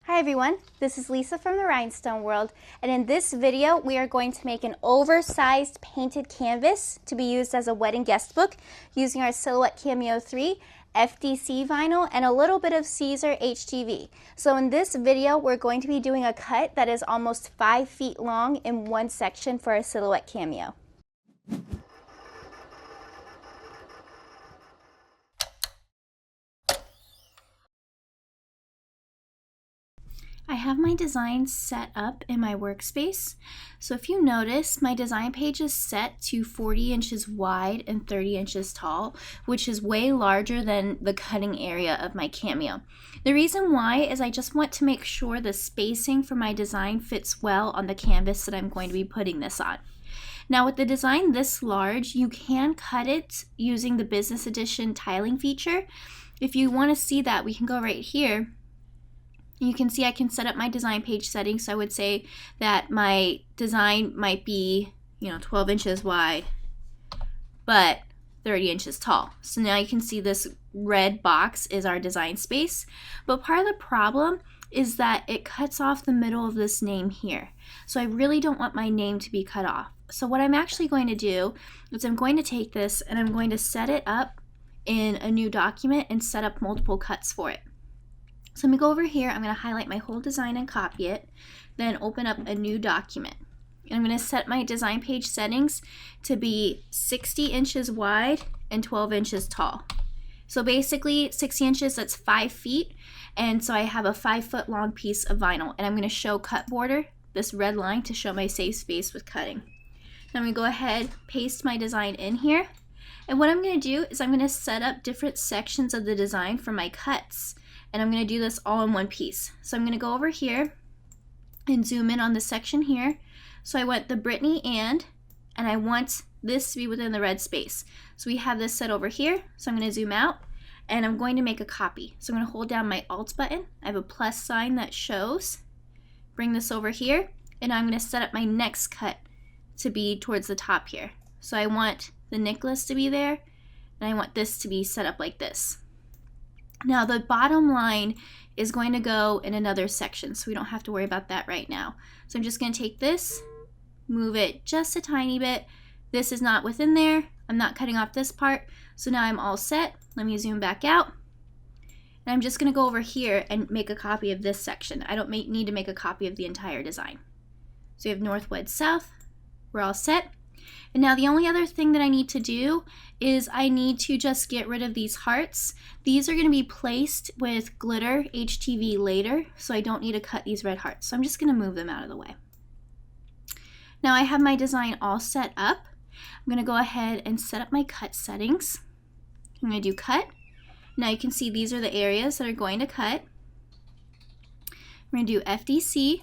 Hi everyone, this is Lisa from the Rhinestone World, and in this video we are going to make an oversized painted canvas to be used as a wedding guest book using our Silhouette Cameo 3 FDC vinyl and a little bit of Caesar HGV. So in this video we're going to be doing a cut that is almost 5 feet long in one section for a Silhouette Cameo. I have my designs set up in my workspace. So if you notice, my design page is set to 40 inches wide and 30 inches tall, which is way larger than the cutting area of my cameo. The reason why is I just want to make sure the spacing for my design fits well on the canvas that I'm going to be putting this on. Now with the design this large, you can cut it using the business edition tiling feature. If you want to see that, we can go right here. You can see I can set up my design page settings. So I would say that my design might be, 12 inches wide, but 30 inches tall. So now you can see this red box is our design space. But part of the problem is that it cuts off the middle of this name here. So I really don't want my name to be cut off. So what I'm actually going to do is I'm going to take this and I'm going to set it up in a new document and set up multiple cuts for it. So I'm going to go over here, I'm going to highlight my whole design and copy it, then open up a new document. And I'm going to set my design page settings to be 60 inches wide and 12 inches tall. So basically 60 inches, that's 5 feet, and so I have a 5 foot long piece of vinyl, and I'm going to show cut border, this red line, to show my safe space with cutting. Now I'm going to go ahead, paste my design in here, and what I'm going to do is I'm going to set up different sections of the design for my cuts. And I'm going to do this all in one piece. So I'm going to go over here and zoom in on the section here. So I want the Brittany and I want this to be within the red space. So we have this set over here. So I'm going to zoom out and I'm going to make a copy. So I'm going to hold down my Alt button. I have a plus sign that shows. Bring this over here and I'm going to set up my next cut to be towards the top here. So I want the necklace to be there and I want this to be set up like this. Now the bottom line is going to go in another section, so we don't have to worry about that right now. So I'm just going to take this, move it just a tiny bit. This is not within there. I'm not cutting off this part. So now I'm all set. Let me zoom back out. And I'm just going to go over here and make a copy of this section. I don't need to make a copy of the entire design. So we have north, west, south. We're all set. And now the only other thing that I need to do is I need to just get rid of these hearts. These are going to be placed with glitter HTV later, so I don't need to cut these red hearts. So I'm just going to move them out of the way. Now I have my design all set up. I'm going to go ahead and set up my cut settings. I'm going to do cut. Now you can see these are the areas that are going to cut. We're going to do FDC.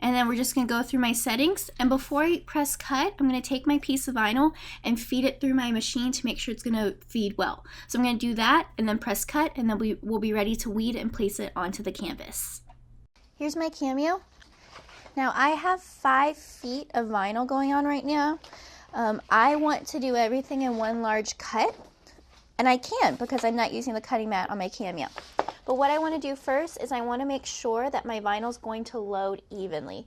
And then we're just going to go through my settings. And before I press cut, I'm going to take my piece of vinyl and feed it through my machine to make sure it's going to feed well. So I'm going to do that and then press cut, and then we'll be ready to weed and place it onto the canvas. Here's my cameo. Now I have 5 feet of vinyl going on right now. I want to do everything in one large cut, and I can because I'm not using the cutting mat on my cameo. But what I want to do first is I want to make sure that my vinyl is going to load evenly.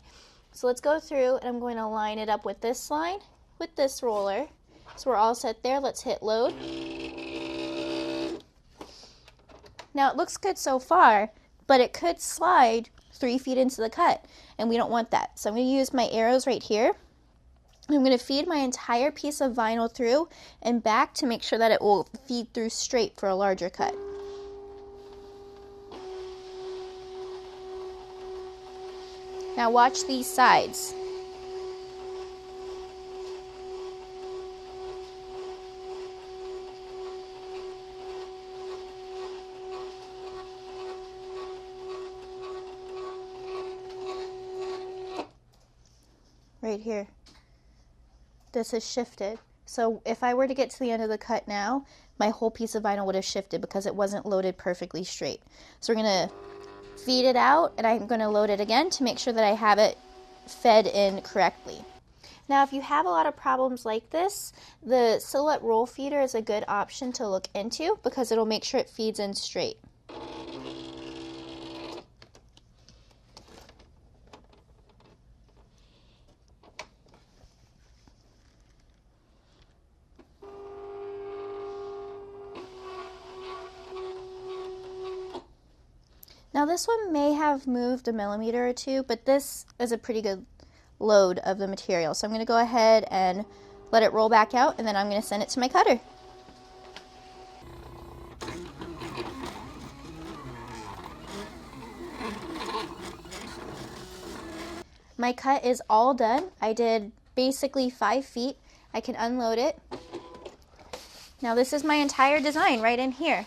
So let's go through and I'm going to line it up with this line, with this roller. So we're all set there. Let's hit load. Now it looks good so far, but it could slide 3 feet into the cut, and we don't want that. So I'm going to use my arrows right here. I'm going to feed my entire piece of vinyl through and back to make sure that it will feed through straight for a larger cut. Now watch these sides. Right here. This is shifted. So if I were to get to the end of the cut now, my whole piece of vinyl would have shifted because it wasn't loaded perfectly straight. So we're going to feed it out, and I'm going to load it again to make sure that I have it fed in correctly. Now if you have a lot of problems like this, the Silhouette roll feeder is a good option to look into because it'll make sure it feeds in straight. Now this one may have moved a millimeter or two, but this is a pretty good load of the material. So I'm going to go ahead and let it roll back out, and then I'm going to send it to my cutter. My cut is all done. I did basically 5 feet. I can unload it. Now this is my entire design right in here.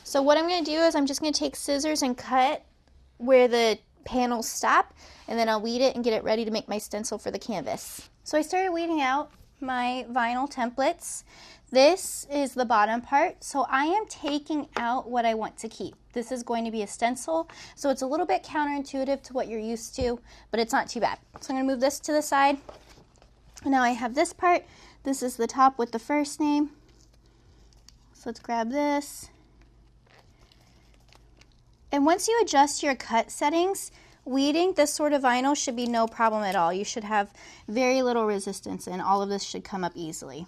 So what I'm going to do is I'm just going to take scissors and cut where the panels stop, and then I'll weed it and get it ready to make my stencil for the canvas. So I started weeding out my vinyl templates. This is the bottom part, so I am taking out what I want to keep. This is going to be a stencil, so it's a little bit counterintuitive to what you're used to, but it's not too bad. So I'm going to move this to the side. And now I have this part. This is the top with the first name. So let's grab this. And once you adjust your cut settings, weeding this sort of vinyl should be no problem at all. You should have very little resistance, and all of this should come up easily.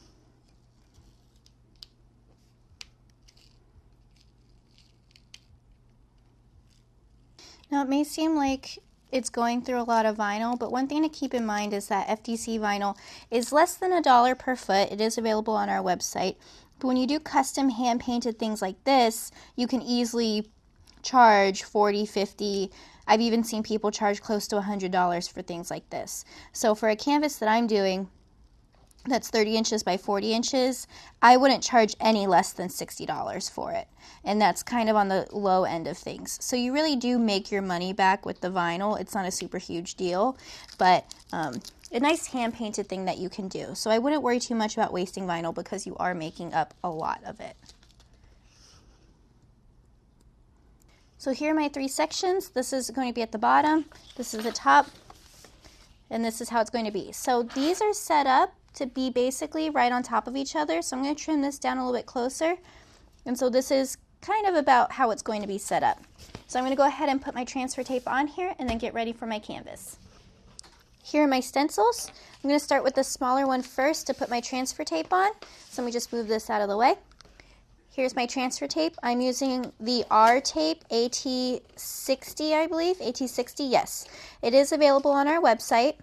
Now it may seem like it's going through a lot of vinyl, but one thing to keep in mind is that FDC vinyl is less than $1 per foot. It is available on our website. But when you do custom hand-painted things like this, you can easily charge $40, $50. I've even seen people charge close to $100 for things like this. So for a canvas that I'm doing that's 30 inches by 40 inches, I wouldn't charge any less than $60 for it. And that's kind of on the low end of things. So you really do make your money back with the vinyl. It's not a super huge deal, but a nice hand-painted thing that you can do. So I wouldn't worry too much about wasting vinyl because you are making up a lot of it. So here are my 3 sections. This is going to be at the bottom, this is the top, and this is how it's going to be. So these are set up to be basically right on top of each other. So I'm going to trim this down a little bit closer. And so this is kind of about how it's going to be set up. So I'm going to go ahead and put my transfer tape on here and then get ready for my canvas. Here are my stencils. I'm going to start with the smaller one first to put my transfer tape on. So let me just move this out of the way. Here's my transfer tape. I'm using the R tape, AT60, I believe. AT60, yes. It is available on our website.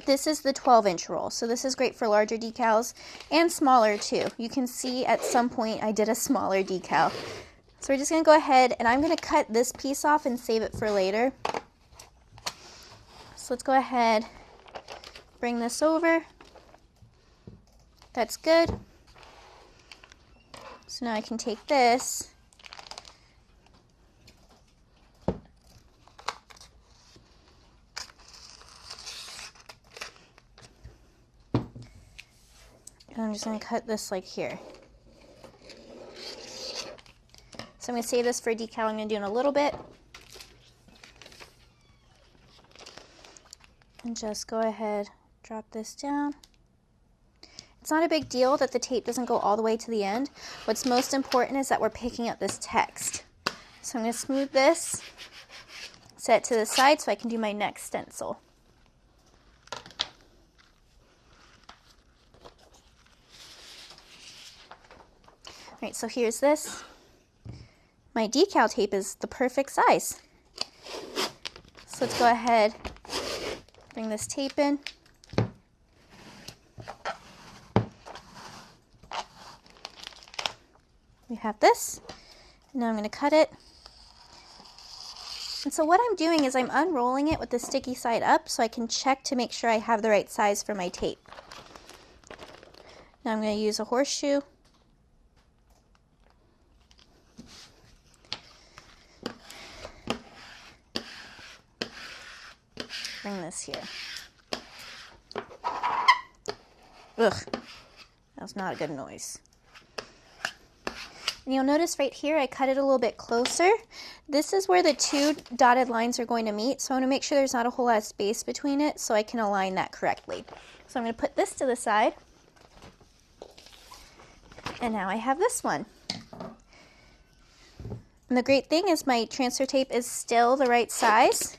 This is the 12-inch roll, so this is great for larger decals and smaller too. You can see at some point I did a smaller decal. So we're just going to go ahead and I'm going to cut this piece off and save it for later. So let's go ahead, bring this over. That's good. So now I can take this and I'm just going to cut this like here. So I'm going to save this for a decal I'm going to do in a little bit. And just go ahead, drop this down. It's not a big deal that the tape doesn't go all the way to the end. What's most important is that we're picking up this text. So I'm going to smooth this, set it to the side so I can do my next stencil. Alright, so here's this. My decal tape is the perfect size. So let's go ahead, bring this tape in. We have this. Now I'm going to cut it. And so what I'm doing is I'm unrolling it with the sticky side up so I can check to make sure I have the right size for my tape. Now I'm going to use a horseshoe. Bring this here. Ugh, that was not a good noise. And you'll notice right here I cut it a little bit closer. This is where the 2 dotted lines are going to meet, so I want to make sure there's not a whole lot of space between it so I can align that correctly. So I'm going to put this to the side. And now I have this one. And the great thing is my transfer tape is still the right size.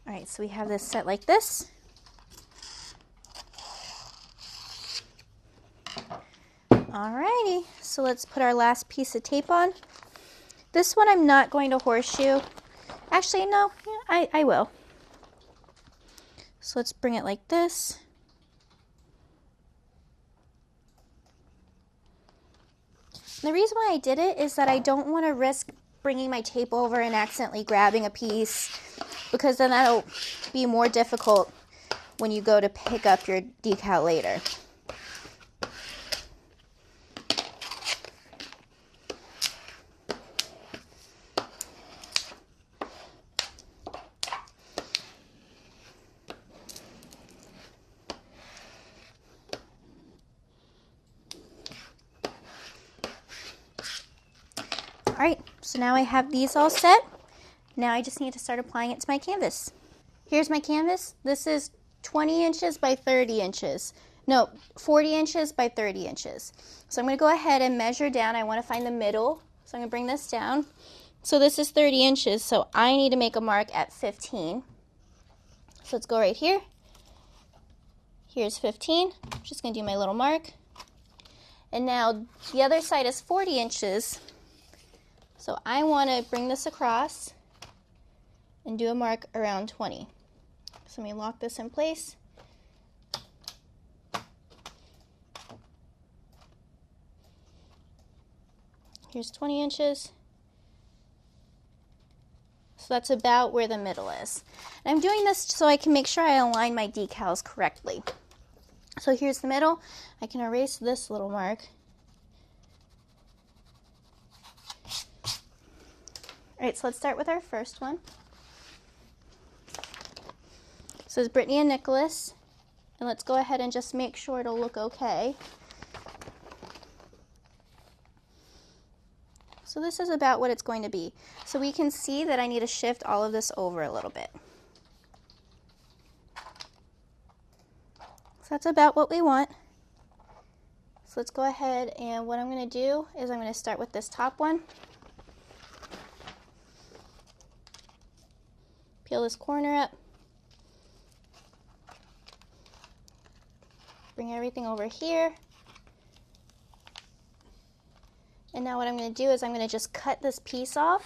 All right, so we have this set like this. Alrighty, so let's put our last piece of tape on. This one I'm not going to horseshoe. Actually, no, yeah, I will. So let's bring it like this. And the reason why I did it is that I don't want to risk bringing my tape over and accidentally grabbing a piece, because then that'll be more difficult when you go to pick up your decal later. Alright, so now I have these all set. Now I just need to start applying it to my canvas. Here's my canvas. This is 20 inches by 30 inches. No, 40 inches by 30 inches. So I'm going to go ahead and measure down. I want to find the middle. So I'm going to bring this down. So this is 30 inches, so I need to make a mark at 15. So let's go right here. Here's 15. I'm just going to do my little mark. And now the other side is 40 inches. So I want to bring this across and do a mark around 20. So let me lock this in place. Here's 20 inches. So that's about where the middle is. And I'm doing this so I can make sure I align my decals correctly. So here's the middle. I can erase this little mark. All right, so let's start with our first one. So it's Brittany and Nicholas. And let's go ahead and just make sure it'll look okay. So this is about what it's going to be. So we can see that I need to shift all of this over a little bit. So that's about what we want. So let's go ahead, and what I'm going to do is I'm going to start with this top one. Peel this corner up. Bring everything over here. And now what I'm going to do is I'm going to just cut this piece off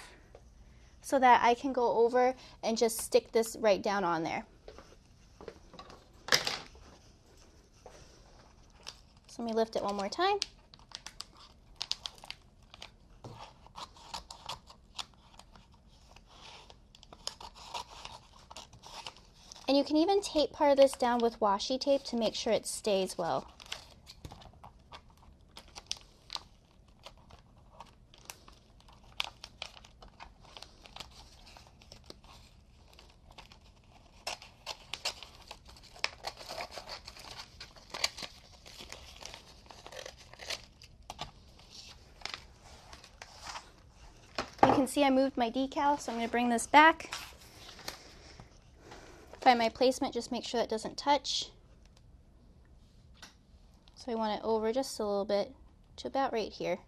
so that I can go over and just stick this right down on there. So let me lift it one more time. And you can even tape part of this down with washi tape to make sure it stays well. You can see I moved my decal, so I'm going to bring this back. Find my placement, just make sure that doesn't touch. So I want it over just a little bit to about right here.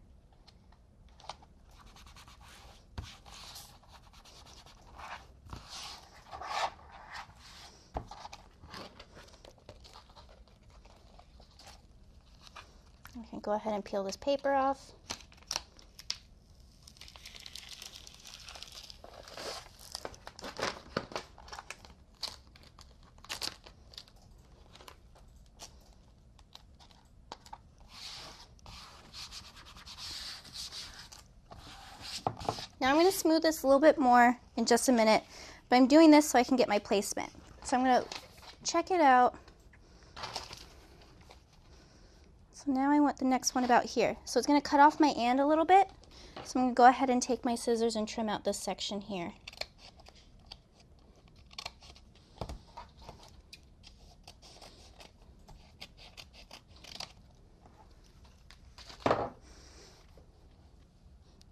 I can go ahead and peel this paper off. Now I'm going to smooth this a little bit more in just a minute, but I'm doing this so I can get my placement. So I'm going to check it out. So now I want the next one about here. So it's going to cut off my and a little bit. So I'm going to go ahead and take my scissors and trim out this section here.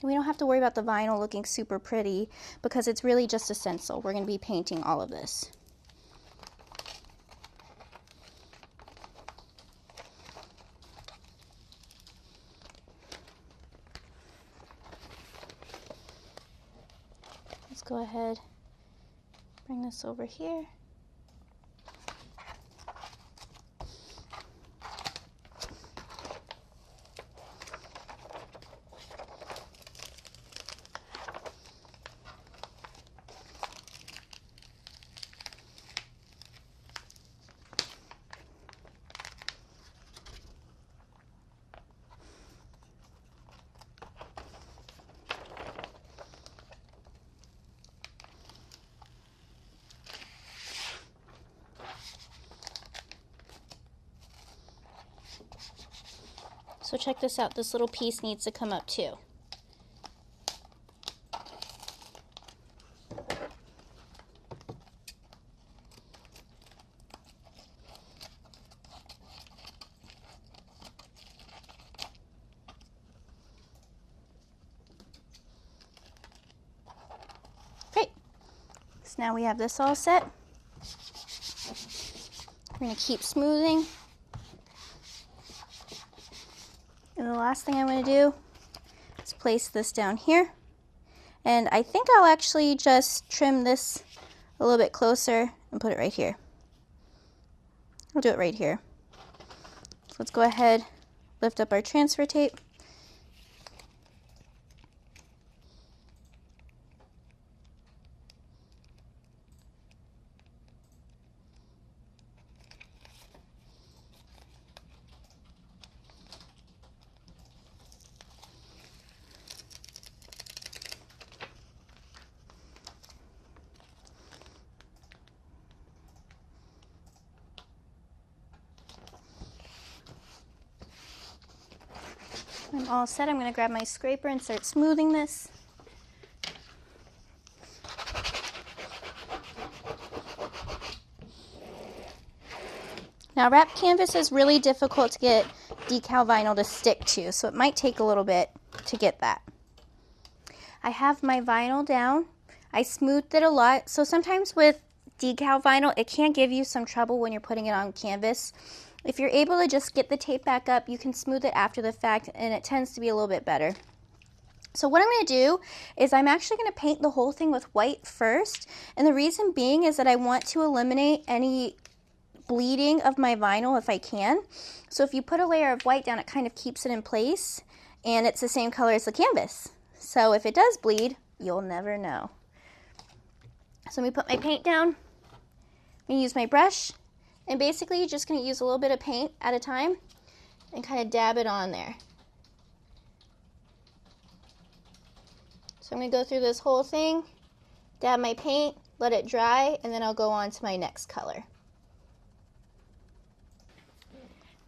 We don't have to worry about the vinyl looking super pretty because it's really just a stencil. We're going to be painting all of this. Let's go ahead, Bring this over here. So check this out, this little piece needs to come up too. Great. So now we have this all set. We're going to keep smoothing. And the last thing I'm going to do is place this down here. And I think I'll actually just trim this a little bit closer and put it right here. I'll do it right here. So let's go ahead, lift up our transfer tape. I'm all set. I'm going to grab my scraper and start smoothing this. Now, wrap canvas is really difficult to get decal vinyl to stick to, so it might take a little bit to get that. I have my vinyl down. I smoothed it a lot, so sometimes with decal vinyl, it can give you some trouble when you're putting it on canvas. If you're able to just get the tape back up, you can smooth it after the fact, and it tends to be a little bit better. So what I'm going to do is I'm actually going to paint the whole thing with white first, and the reason being is that I want to eliminate any bleeding of my vinyl if I can. So if you put a layer of white down, it kind of keeps it in place, and it's the same color as the canvas. So if it does bleed, you'll never know. So let me put my paint down. I'm going to use my brush. And basically, you're just going to use a little bit of paint at a time and kind of dab it on there. So I'm going to go through this whole thing, dab my paint, let it dry, and then I'll go on to my next color.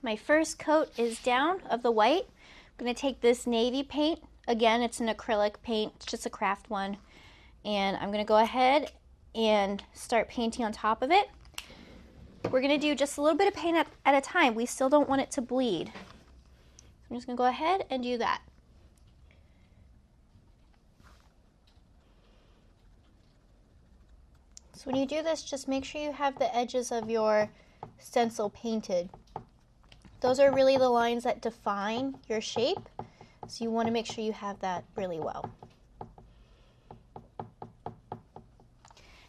My first coat is down of the white. I'm going to take this navy paint. Again, it's an acrylic paint. It's just a craft one. And I'm going to go ahead and start painting on top of it. We're going to do just a little bit of paint at a time. We still don't want it to bleed. I'm just going to go ahead and do that. So when you do this, just make sure you have the edges of your stencil painted. Those are really the lines that define your shape, so you want to make sure you have that really well.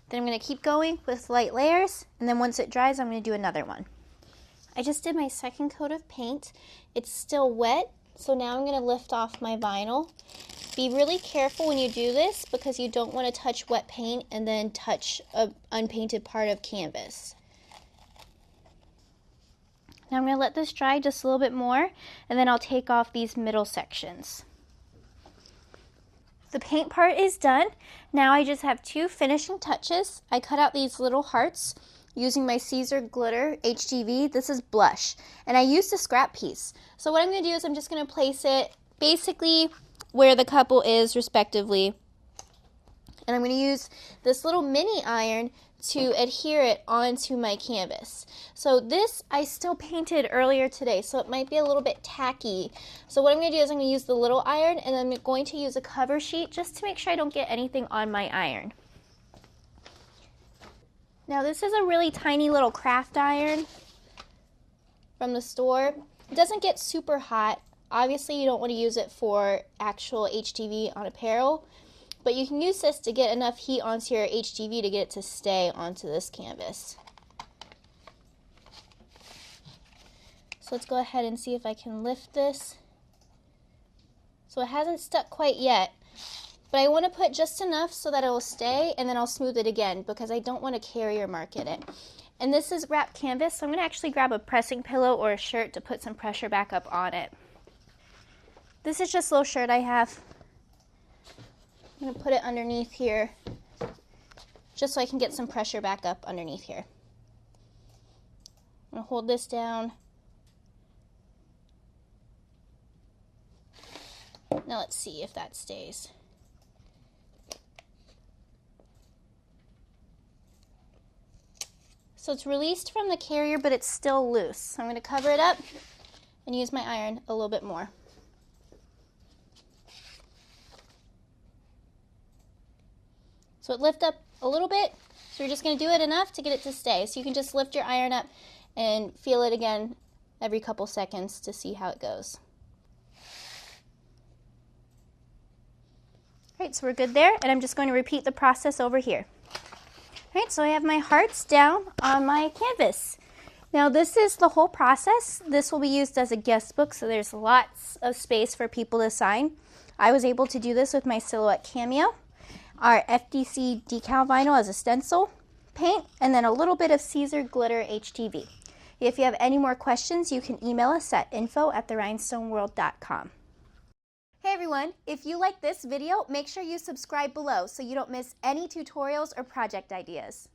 Then I'm going to keep going with light layers, and then once it dries, I'm going to do another one. I just did my second coat of paint. It's still wet, so now I'm going to lift off my vinyl. Be really careful when you do this because you don't want to touch wet paint and then touch an unpainted part of canvas. Now I'm going to let this dry just a little bit more, and then I'll take off these middle sections. The paint part is done. Now I just have two finishing touches. I cut out these little hearts using my Caesar Glitter HGV. This is blush, and I used a scrap piece. So what I'm going to do is I'm just going to place it basically where the couple is respectively, and I'm going to use this little mini iron to adhere it onto my canvas. So this I still painted earlier today, so it might be a little bit tacky. So what I'm going to do is I'm going to use the little iron, and I'm going to use a cover sheet just to make sure I don't get anything on my iron. Now this is a really tiny little craft iron from the store. It doesn't get super hot. Obviously you don't want to use it for actual HTV on apparel, But you can use this to get enough heat onto your HGV to get it to stay onto this canvas. So let's go ahead and see if I can lift this. So it hasn't stuck quite yet, but I want to put just enough so that it will stay, and then I'll smooth it again because I don't want to carrier market it. And this is wrapped canvas, so I'm going to actually grab a pressing pillow or a shirt to put some pressure back up on it. This is just a little shirt I have. I'm going to put it underneath here just so I can get some pressure back up underneath here. I'm going to hold this down. Now let's see if that stays. So it's released from the carrier, but it's still loose. So I'm going to cover it up and use my iron a little bit more. So it lifts up a little bit, so you're just going to do it enough to get it to stay. So you can just lift your iron up and feel it again every couple seconds to see how it goes. All right, so we're good there, and I'm just going to repeat the process over here. All right, so I have my hearts down on my canvas. Now this is the whole process. This will be used as a guest book, so there's lots of space for people to sign. I was able to do this with my Silhouette Cameo, our FDC decal vinyl as a stencil, paint, and then a little bit of Caesar glitter HTV. If you have any more questions, you can email us at info@therhinestoneworld.com. Hey everyone, if you like this video, make sure you subscribe below so you don't miss any tutorials or project ideas.